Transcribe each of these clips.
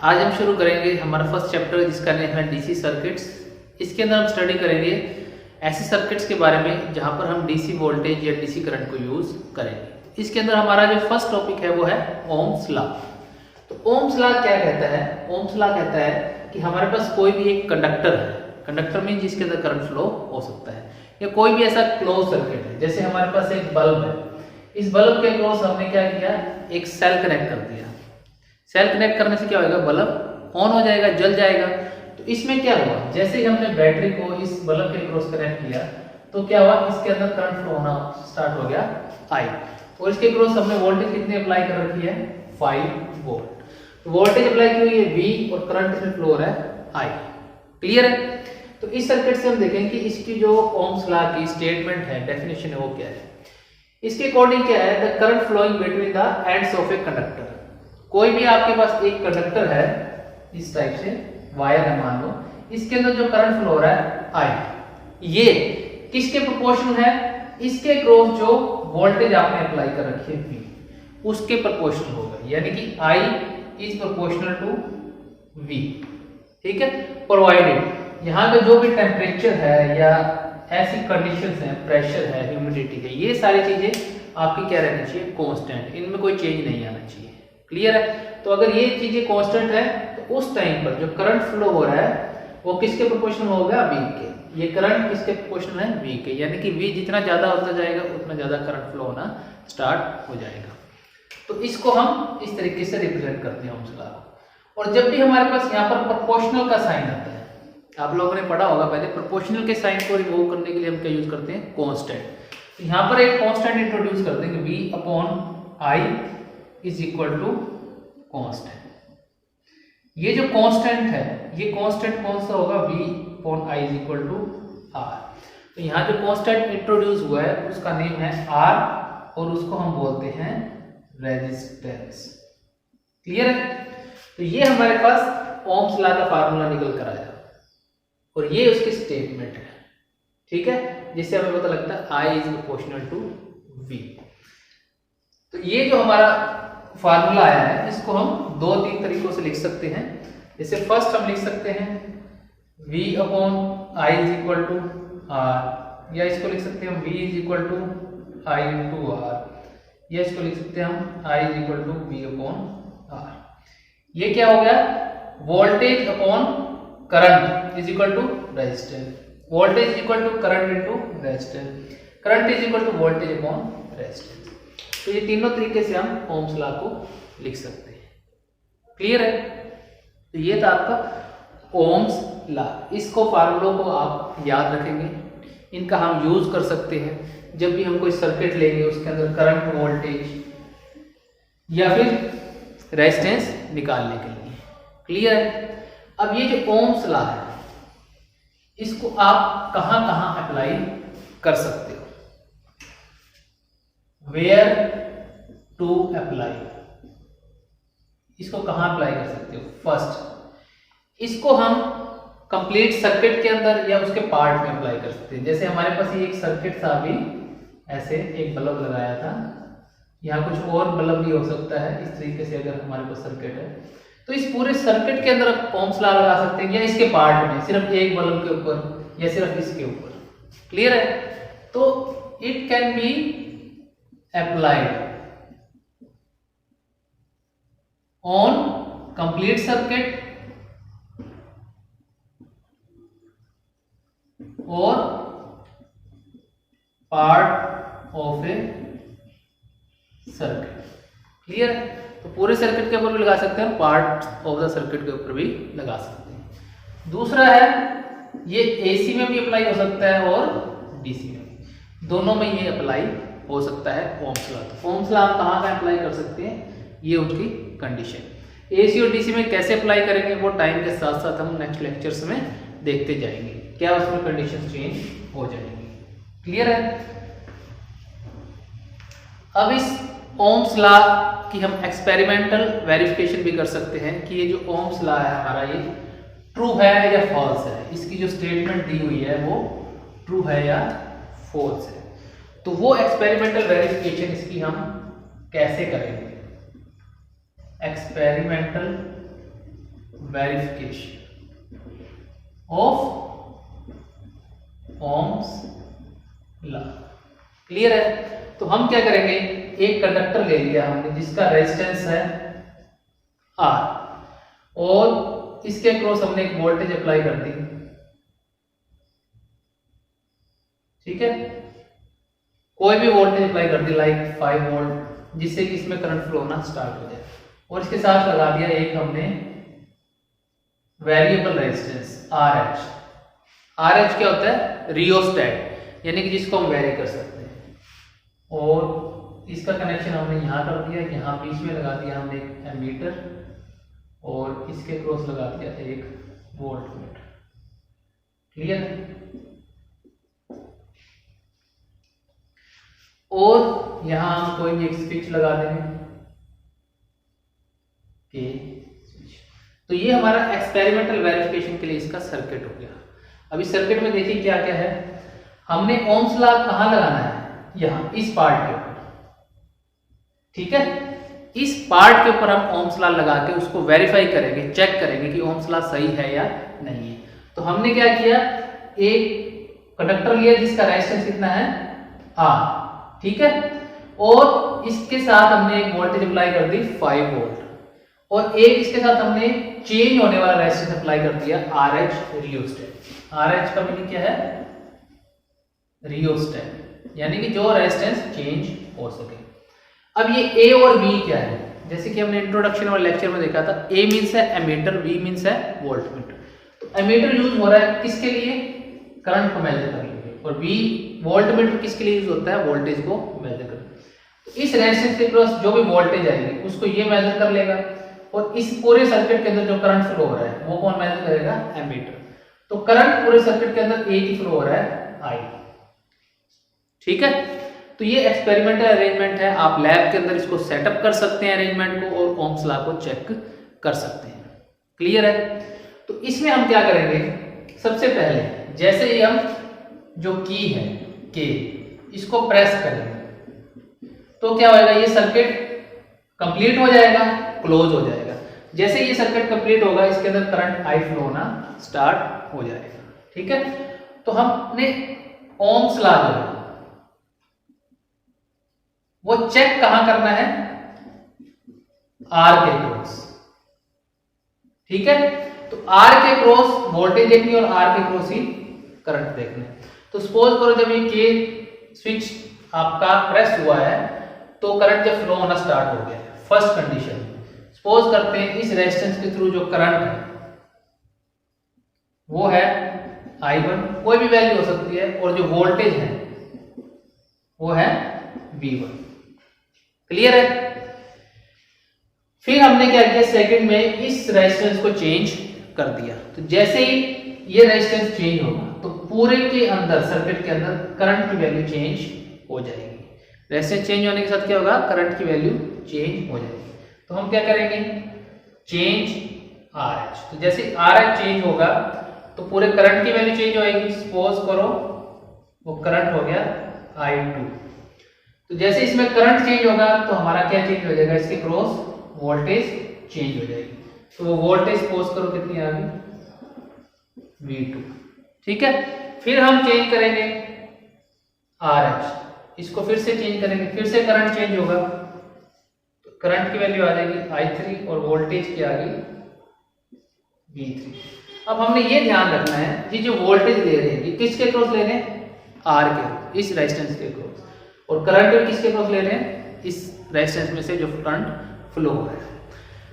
आज हम शुरू करेंगे हमारा फर्स्ट चैप्टर जिसका नेम है डीसी सर्किट्स। इसके अंदर हम स्टडी करेंगे ऐसे सर्किट्स के बारे में जहां पर हम डीसी वोल्टेज या डीसी करंट को यूज करेंगे। इसके अंदर हमारा जो फर्स्ट टॉपिक है वो है ओम्स लॉ। तो ओम्स लॉ क्या कहता है? ओम्स लॉ कहता है कि हमारे पास कोई भी एक कंडक्टर है, कंडक्टर मीन जिसके अंदर करंट फ्लो हो सकता है, या कोई भी ऐसा क्लोज सर्किट है। जैसे हमारे पास एक बल्ब है, इस बल्ब के क्रॉस हमने क्या किया, एक सेल कनेक्ट कर दिया। सेल कनेक्ट करने से क्या होगा, बल्ब ऑन हो जाएगा, जल जाएगा। तो इसमें क्या हुआ, जैसे ही हमने बैटरी को इस बल्ब के क्रॉस कनेक्ट किया तो क्या हुआ, इसके अंदर करंट फ्लो होना स्टार्ट हो गया I, और इसके क्रॉस हमने वोल्टेज कितनी अप्लाई कर रखी है, 5 वोल्ट। तो वोल्टेज अप्लाई की हुई है V और करंट इसमें फ्लो हो रहा है I। क्लियर है? तो इस सर्किट से हम देखेंगे कि इसकी जो ओम्स लॉ की स्टेटमेंट है, डेफिनेशन है, वो क्या है। इसके अकॉर्डिंग क्या है, the current flowing between the ends of a conductor. कोई भी आपके पास एक कंडक्टर है, इस टाइप से वायर है मान लो, इसके अंदर जो करंट फ्लो हो रहा है I, ये किसके प्रोपोर्शनल है, इसके क्रॉस जो वोल्टेज आपने अप्लाई कर रखी है V, उसके प्रोपोर्शनल होगा। यानी कि I is proportional to V। ठीक है, प्रोवाइडेड यहाँ पे जो भी टेम्परेचर है या ऐसी कंडीशंस हैं, प्रेशर है, ह्यूमिडिटी है, ये सारी चीजें आपकी क्या रहनी चाहिए, कांस्टेंट, इनमें कोई चेंज नहीं आना चाहिए। क्लियर है? तो अगर ये चीजें कांस्टेंट है तो उस टाइम पर जो करंट फ्लो हो रहा है वो किसके प्रोपोर्शनल होगा, V के। ये करंट किसके प्रोपोर्शनल है, V के। यानी कि V जितना ज्यादा होता जाएगा उतना ज्यादा करंट फ्लो होना स्टार्ट हो जाएगा। तो इसको हम इस तरीके से रिप्रेजेंट करते हैं ओम्स लॉ को। और जब भी हमारे पास यहाँ पर प्रोपोर्शनल का साइन आता है, आप लोगों ने पढ़ा होगा पहले, प्रोपोर्शनल के साइन को रिमूव करने के लिए हम क्या यूज करते हैं, कांस्टेंट। यहाँ पर एक कांस्टेंट इंट्रोड्यूस कर देंगे, V upon I is equal to constant. ये जो कांस्टेंट है, ये कांस्टेंट कौन सा होगा, V upon I is equal to R। तो यहाँ जो कांस्टेंट इंट्रोड्यूस हुआ है उसका नेम है R, और उसको हम बोलते हैं रेजिस्टेंस। क्लियर है? तो ये हमारे पास ओम्स लॉ का फार्मूला निकल कर आया, और ये उसकी स्टेटमेंट है। ठीक है, जिससे हमें पता लगता है I is proportional to V। तो ये जो हमारा फार्मूला आया है, इसको हम 2-3 तरीकों से लिख सकते हैं। जैसे फर्स्ट हम लिख सकते हैं V upon I is equal to R, या इसको लिख सकते हैं हम V is equal to I into R, या इसको लिख सकते हैं हम I is equal to V upon R। ये क्या हो गया, voltage upon current is equal to resistance, voltage is equal to current into resistance, current is equal to voltage upon resistance. तो ये तीनों तरीके से हम ओम्स लॉ को लिख सकते हैं। क्लियर है? तो ये था आपका ओम्स लॉ। इसको फार्मूलों को आप याद रखेंगे, इनका हम यूज कर सकते हैं जब भी हम कोई सर्किट लेंगे, उसके अंदर करंट, वोल्टेज या फिर रेजिस्टेंस निकालने के लिए। क्लियर है? अब ये जो ओम्स लॉ है, इसको आप कहां कहां अप्लाई कर सकते हो, वेयर टू अप्लाई, इसको कहां अप्लाई कर सकते हो। फर्स्ट, इसको हम कंप्लीट सर्किट के अंदर या उसके पार्ट में अप्लाई कर सकते हैं। जैसे हमारे पास ये एक सर्किट था, अभी ऐसे एक बल्ब लगाया था, यहाँ कुछ और बल्ब भी हो सकता है। इस तरीके से अगर हमारे पास सर्किट है तो इस पूरे सर्किट के अंदर ओम्स लॉ लगा सकते हैं, या इसके पार्ट में सिर्फ एक बल्ब के ऊपर या सिर्फ इसके ऊपर। क्लियर है? तो it can be applied on complete circuit और part of a circuit. Clear है? तो पूरे सर्किट के ऊपर भी लगा सकते हैं, पार्ट ऑफ द सर्किट के ऊपर भी लगा सकते हैं। दूसरा है, ये AC में भी अप्लाई हो सकता है और DC में भी, दोनों में ये अप्लाई हो सकता है ओम्स लॉ। तो ओम्स लॉ आप कहाँ कहाँ अप्लाई कर सकते हैं, ये उनकी कंडीशन। AC और DC में कैसे अप्लाई करेंगे वो टाइम के साथ साथ हम नेक्स्ट लेक्चर्स में देखते जाएंगे, क्या उसमें कंडीशन चेंज हो जाएंगी। क्लियर है? अब इस ओम्स लॉ की हम एक्सपेरिमेंटल वेरिफिकेशन भी कर सकते हैं कि ये जो ओम्स लॉ है हमारा, ये ट्रू है या फॉल्स है, इसकी जो स्टेटमेंट दी हुई है वो ट्रू है या फॉल्स है। तो वो एक्सपेरिमेंटल वेरिफिकेशन इसकी हम कैसे करेंगे, experimental verification of Ohm's law. Clear है? तो हम क्या करेंगे, एक कंडक्टर ले लिया हमने जिसका रेजिस्टेंस है R और इसके क्रॉस हमने एक वोल्टेज अप्लाई कर दी। ठीक है, कोई भी वोल्टेज अप्लाई कर दी लाइक 5 वोल्ट, जिससे कि इसमें करंट फ्लो होना स्टार्ट हो जाए। और इसके साथ लगा दिया एक हमने वेरिएबल रेजिस्टेंस RH। RH क्या होता है? रियोस्टेट, यानी कि जिसको हम वेरी कर सकते हैं। और इसका कनेक्शन हमने यहाँ कर दिया, यहाँ बीच में लगा दिया हमने एक एमीटर और इसके क्रॉस लगा दिया एक वोल्टमीटर। क्लियर? और यहां हम कोई भी एक स्विच लगा देंगे के स्विच। तो ये हमारा एक्सपेरिमेंटल वेरिफिकेशन के लिए इसका सर्किट हो गया। अभी सर्किट में देखिए क्या क्या है। हमने ओम्स लॉ कहां लगाना है? यहां, इस पार्ट के ऊपर। ठीक है, इस पार्ट के ऊपर हम ओम्स लॉ लगा के उसको वेरीफाई करेंगे, चेक करेंगे कि ओम्स लॉ सही है या नहीं है। तो हमने क्या किया, एक कंडक्टर लिया जिसका रेजिस्टेंस कितना है R। ठीक है, और इसके साथ हमने एक वोल्टेज अप्लाई कर दी 5 वोल्ट, और एक इसके साथ हमने चेंज होने वाला रेजिस्टेंस अप्लाई कर दिया RH रियोस्टेट। RH का मीनिंग क्या है? रियोस्टेट, यानी कि जो रेजिस्टेंस चेंज हो सके। अब ये A और B क्या है? जैसे कि हमने इंट्रोडक्शन वाले लेक्चर में देखा था, A मींस है एमीटर, B मींस है वोल्टमीटर। तो एमीटर यूज हो रहा है किसके लिए? करंट को मेजर करने के लिए, और B वोल्टमीटर किसके लिए यूज होता है? वोल्टेज को मेजर करने। तो इस रेजिस्टेंस के क्रॉस जो भी वोल्टेज आएगी उसको ये मेजर कर लेगा, और इस पूरे सर्किट के अंदर जो करंट फ्लो हो रहा है वो कौन मेजर करेगा? एमीटर। तो करंट पूरे सर्किट के अंदर एक ही फ्लो हो रहा है, I। ठीक है, तो ये एक्सपेरिमेंटल अरेंजमेंट है। आप लैब के अंदर इसको सेटअप कर सकते हैं अरेंजमेंट को, और ओम्स लॉ को चेक कर सकते हैं। क्लियर है? तो इसमें हम क्या करेंगे, सबसे पहले जैसे ही हम जो की है के, इसको प्रेस करेंगे तो क्या होगा, ये सर्किट कंप्लीट हो जाएगा, क्लोज हो जाएगा। जैसे ये सर्किट कंप्लीट होगा इसके अंदर करंट I फ्लो होना स्टार्ट हो जाएगा। ठीक है, तो हमने ओम्स लॉ जो है वो चेक कहां करना है? R के क्रॉस। ठीक है, तो R के क्रॉस वोल्टेज देखनी और R के क्रॉस ही करंट देखना है। तो सपोज करो जब ये के स्विच आपका प्रेस हुआ है तो करंट जब फ्लो होना स्टार्ट हो गया है, फर्स्ट कंडीशन। सपोज करते हैं इस रेजिस्टेंस के थ्रू जो करंट है वो है I1, कोई भी वैल्यू हो सकती है, और जो वोल्टेज है वो है V1। क्लियर है? फिर हमने क्या किया, सेकंड में इस रेजिस्टेंस को चेंज कर दिया। तो जैसे ही ये रेजिस्टेंस चेंज होगा तो पूरे के अंदर, सर्किट के अंदर करंट की वैल्यू चेंज हो जाएगी। रेजिस्टेंस चेंज होने के साथ क्या होगा, करंट की वैल्यू चेंज हो जाएगी। तो हम क्या करेंगे, चेंज RH। तो जैसे RH चेंज होगा तो पूरे करंट की वैल्यू चेंज होएगी। सपोज करो वो करंट हो गया I2। तो जैसे इसमें करंट चेंज होगा तो हमारा क्या चेंज हो जाएगा, इसके क्रॉस वोल्टेज चेंज हो जाएगी। तो वो वोल्टेज सपोज करो कितनी आ गई, V2। ठीक है, फिर हम चेंज करेंगे RH, इसको फिर से चेंज करेंगे, फिर से करंट चेंज होगा तो करंट की वैल्यू आ जाएगी I3 और वोल्टेज की आ गई V3। अब हमने ये ध्यान रखना है कि जो वोल्टेज ले रहे हैं ये किसके क्रॉस ले रहे हैं, R के, इस रेजिस्टेंस के क्रॉस, और करंट किसके क्रॉस ले रहे हैं, इस रेजिस्टेंस में से जो करंट फ्लो हो रहा है।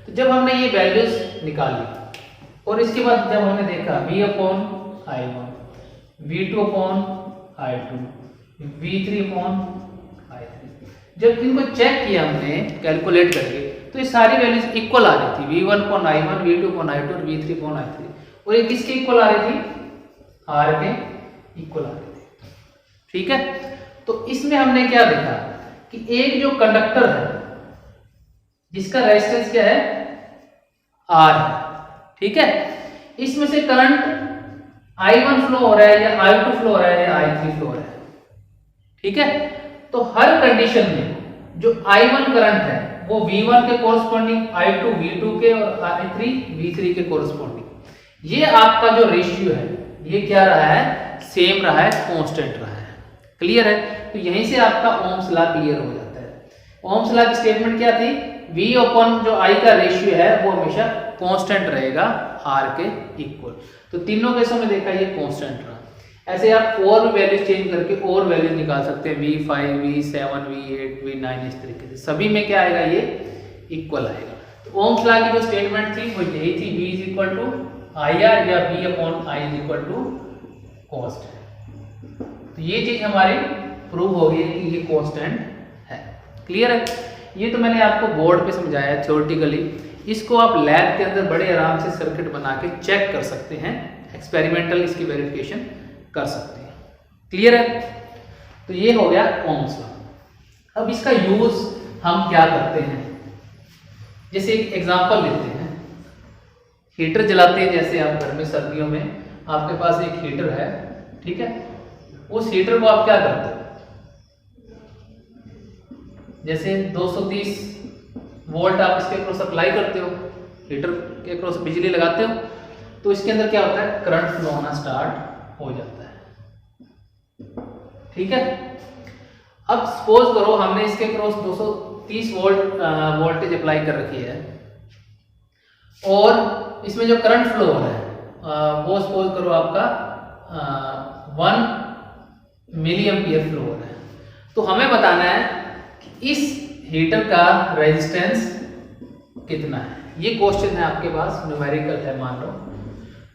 तो जब हमने ये वैल्यूज निकाली और इसके बाद जब हमने देखा V/I1, V2/I2, V3/I3, जब इनको चेक किया हमने कैलकुलेट करके तो ये सारी वैल्यूज इक्वल आ रही थी। V1/I1, V2/I2 और V3/I3, और ये किसके इक्वल आ रही थी, R के इक्वल आ रही थी। ठीक है, तो इसमें हमने क्या देखा कि एक जो कंडक्टर है जिसका रेजिस्टेंस क्या है, R है। ठीक है, इसमें से करंट I1 फ्लो हो रहा है या I2 फ्लो हो रहा है या I3 फ्लो हो रहा है। ठीक है, तो हर कंडीशन में जो I1 करंट है वो V1 के कोरस्पॉन्डिंग I2 V2 के और I3 V3 के कोरस्पॉन्डिंग। ये आपका जो रेशियो है ये क्या रहा है, सेम रहा है, कांस्टेंट रहा है। क्लियर है? तो यहीं से आपका ओम्स लॉ क्लियर हो जाता है। ओम्स लॉ की स्टेटमेंट क्या थी, V अपॉन जो I का रेशियो है वो हमेशा कांस्टेंट रहेगा R के इक्वल। तो तीनों केसों में देखा ये कांस्टेंट रहा। ऐसे आप और भी वैल्यूज चेंज करके और वैल्यूज निकाल सकते हैं, V5 V7 V8 V9 इस तरीके से। सभी में क्या आएगा, ये इक्वल आएगा। तो ओम्स लॉ की जो स्टेटमेंट थी वो यही थी, V is equal to IR या V upon I is equal to constant. तो ये चीज हमारी प्रूव हो गई कि ये कांस्टेंट है। क्लियर है? ये तो मैंने आपको बोर्ड पे समझाया है थ्योरेटिकली। इसको आप लैब के अंदर बड़े आराम से सर्किट बना के चेक कर सकते हैं, एक्सपेरिमेंटल इसकी वेरिफिकेशन कर सकते हैं। क्लियर है? तो ये हो गया ओम्स लॉ। अब इसका यूज हम क्या करते हैं, जैसे एक एग्जांपल लेते हैं। हीटर जलाते हैं, जैसे आप घर में सर्दियों में आपके पास एक हीटर है, ठीक है। उस हीटर को आप क्या करते हो, जैसे 230 वोल्ट आप इसके क्रॉस अप्लाई करते हो, हीटर के क्रॉस बिजली लगाते हो, तो इसके अंदर क्या होता है, करंट फ्लो होना स्टार्ट हो जाता है। ठीक है। अब सपोज करो हमने इसके क्रॉस 230 वोल्ट वोल्टेज अप्लाई कर रखी है और इसमें जो करंट फ्लो हो रहा है वो सपोज करो आपका 1 मिली एम्पियर फ्लो हो रहा है। तो हमें बताना है कि इस हीटर का रेजिस्टेंस कितना है। ये क्वेश्चन है आपके पास, न्यूमेरिकल है मान लो।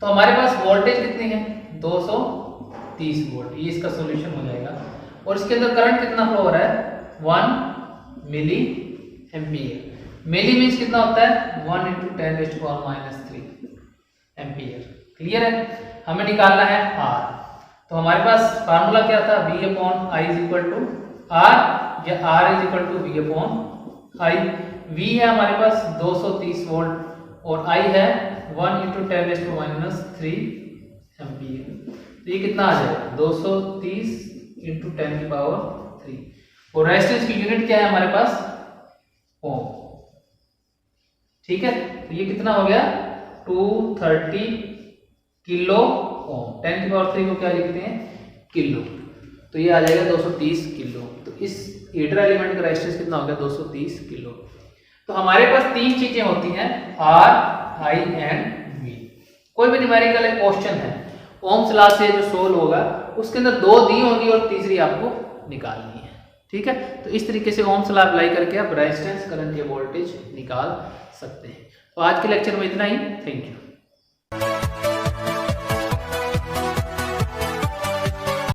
तो हमारे पास वोल्टेज कितनी है, 230 वोल्ट। ये इसका सॉल्यूशन हो जाएगा। और इसके अंदर करंट कितना फ्लो हो रहा है, 1 मिली एम्पियर। मिली मीन्स कितना होता है, 1 × 10⁻³ एम्पियर। क्लियर है? हमें निकालना है R। तो हमारे पास फार्मूला क्या था, V upon I is equal to R या R is equal to V upon I। V है हमारे पास 230 वोल्ट और I है 1 × 10⁻³ एम्पियर। तो ये कितना आ जाएगा, 230 × 10⁻³ और रेजिस्टेंस की यूनिट क्या है हमारे पास, ओम। ठीक है। तो ये कितना हो गया, 230 किलो ओम। 10⁻³ को क्या लिखते हैं, किलो। तो ये आ जाएगा 230 किलो। तो इस हीटर एलिमेंट का रेजिस्टेंस कितना हो गया, 230 किलो। तो हमारे पास तीन चीजें होती हैं, R, I एंड V। कोई भी न्यूमेरिकल क्वेश्चन है, ओम्स लॉ से जो सोल्व होगा उसके अंदर दो दी होंगी और तीसरी आपको निकालनी है। ठीक है। तो इस तरीके से ओम्स लॉ अप्लाई करके आप रेजिस्टेंस, करंट या वोल्टेज निकाल सकते हैं। तो आज के लेक्चर में इतना ही। Thank you.